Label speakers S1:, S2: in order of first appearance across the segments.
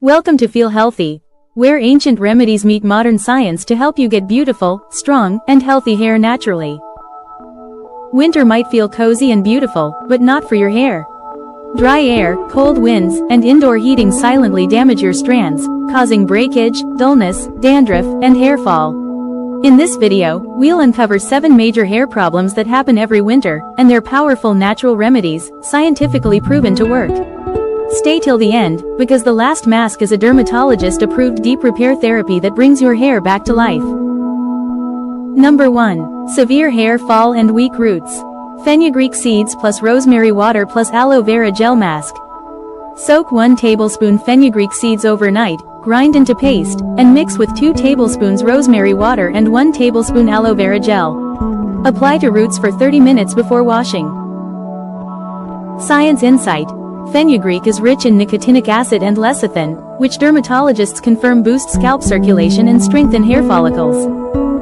S1: Welcome to Feel Healthy, where ancient remedies meet modern science to help you get beautiful, strong, and healthy hair naturally. Winter might feel cozy and beautiful, but not for your hair. Dry air, cold winds, and indoor heating silently damage your strands, causing breakage, dullness, dandruff, and hair fall. In this video, we'll uncover 7 major hair problems that happen every winter, and their powerful natural remedies, scientifically proven to work. Stay till the end, because the last mask is a dermatologist-approved deep repair therapy that brings your hair back to life. Number 1. Severe hair fall and weak roots. Fenugreek seeds plus rosemary water plus aloe vera gel mask. Soak 1 tablespoon fenugreek seeds overnight, grind into paste, and mix with 2 tablespoons rosemary water and 1 tablespoon aloe vera gel. Apply to roots for 30 minutes before washing. Science insight. Fenugreek is rich in nicotinic acid and lecithin, which dermatologists confirm boost scalp circulation and strengthen hair follicles.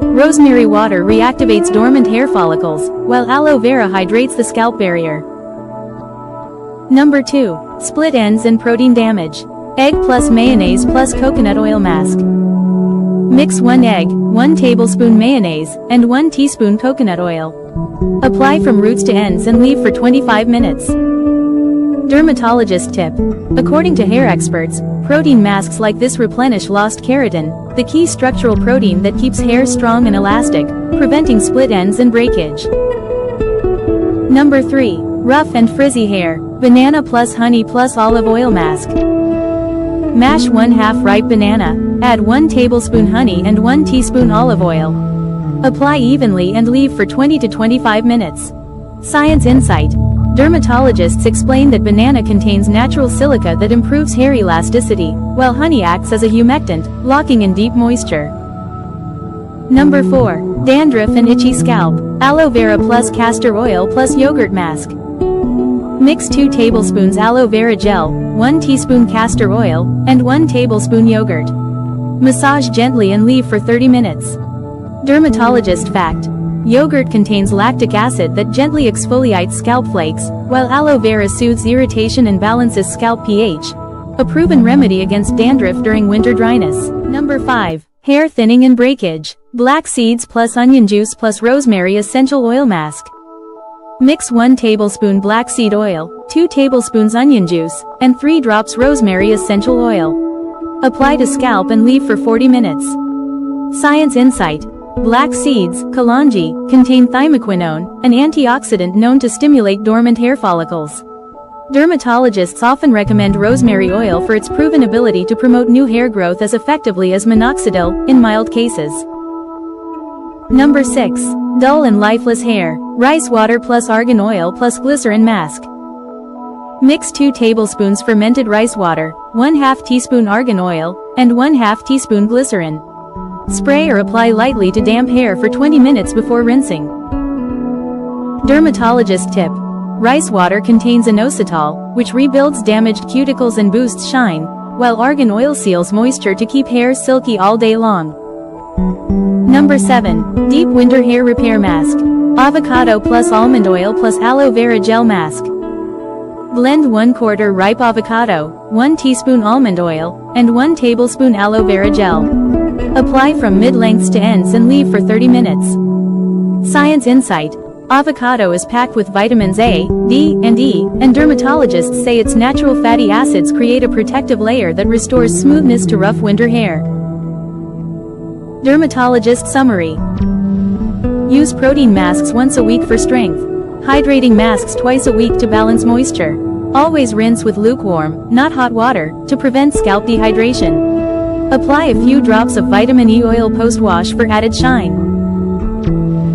S1: Rosemary water reactivates dormant hair follicles, while aloe vera hydrates the scalp barrier. Number 2. Split ends and protein damage. Egg plus mayonnaise plus coconut oil mask. Mix 1 egg, 1 tablespoon mayonnaise, and 1 teaspoon coconut oil. Apply from roots to ends and leave for 25 minutes. Dermatologist tip. According to hair experts, protein masks like this replenish lost keratin, the key structural protein that keeps hair strong and elastic, preventing split ends and breakage. Number 3. Rough and frizzy hair. Banana plus honey plus olive oil mask. Mash 1/2 ripe banana, add 1 tablespoon honey and 1 teaspoon olive oil. Apply evenly and leave for 20 to 25 minutes. Science insight. Dermatologists explain that banana contains natural silica that improves hair elasticity, while honey acts as a humectant, locking in deep moisture. Number 4. Dandruff and itchy scalp. Aloe vera plus castor oil plus yogurt mask. Mix 2 tablespoons aloe vera gel, 1 teaspoon castor oil, and 1 tablespoon yogurt. Massage gently and leave for 30 minutes. Dermatologist fact. Yogurt contains lactic acid that gently exfoliates scalp flakes, while aloe vera soothes irritation and balances scalp pH. A proven remedy against dandruff during winter dryness. Number 5. Hair thinning and breakage. Black seeds plus onion juice plus rosemary essential oil mask. Mix 1 tablespoon black seed oil, 2 tablespoons onion juice, and 3 drops rosemary essential oil. Apply to scalp and leave for 40 minutes. Science insight. Black seeds, kalonji, contain thymoquinone, an antioxidant known to stimulate dormant hair follicles. Dermatologists often recommend rosemary oil for its proven ability to promote new hair growth as effectively as minoxidil, in mild cases. Number 6. Dull and lifeless hair. Rice water plus argan oil plus glycerin mask. Mix 2 tablespoons fermented rice water, 1/2 teaspoon argan oil, and 1/2 teaspoon glycerin. Spray or apply lightly to damp hair for 20 minutes before rinsing. Dermatologist tip. Rice water contains inositol, which rebuilds damaged cuticles and boosts shine, while argan oil seals moisture to keep hair silky all day long. Number 7. Deep winter hair repair mask. Avocado plus almond oil plus aloe vera gel mask. Blend 1/4 ripe avocado, 1 teaspoon almond oil, and 1 tablespoon aloe vera gel. Apply from mid-lengths to ends and leave for 30 minutes. Science insight. Avocado is packed with vitamins A, D, and E, and dermatologists say its natural fatty acids create a protective layer that restores smoothness to rough winter hair. Dermatologist summary. Use protein masks once a week for strength. Hydrating masks twice a week to balance moisture. Always rinse with lukewarm, not hot water, to prevent scalp dehydration. Apply a few drops of vitamin E oil post-wash for added shine.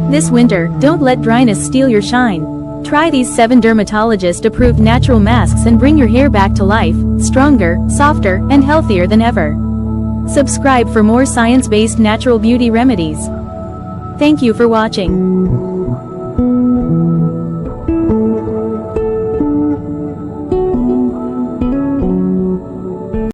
S1: This winter, don't let dryness steal your shine. Try these 7 dermatologist-approved natural masks and bring your hair back to life, stronger, softer, and healthier than ever. Subscribe for more science-based natural beauty remedies. Thank you for watching.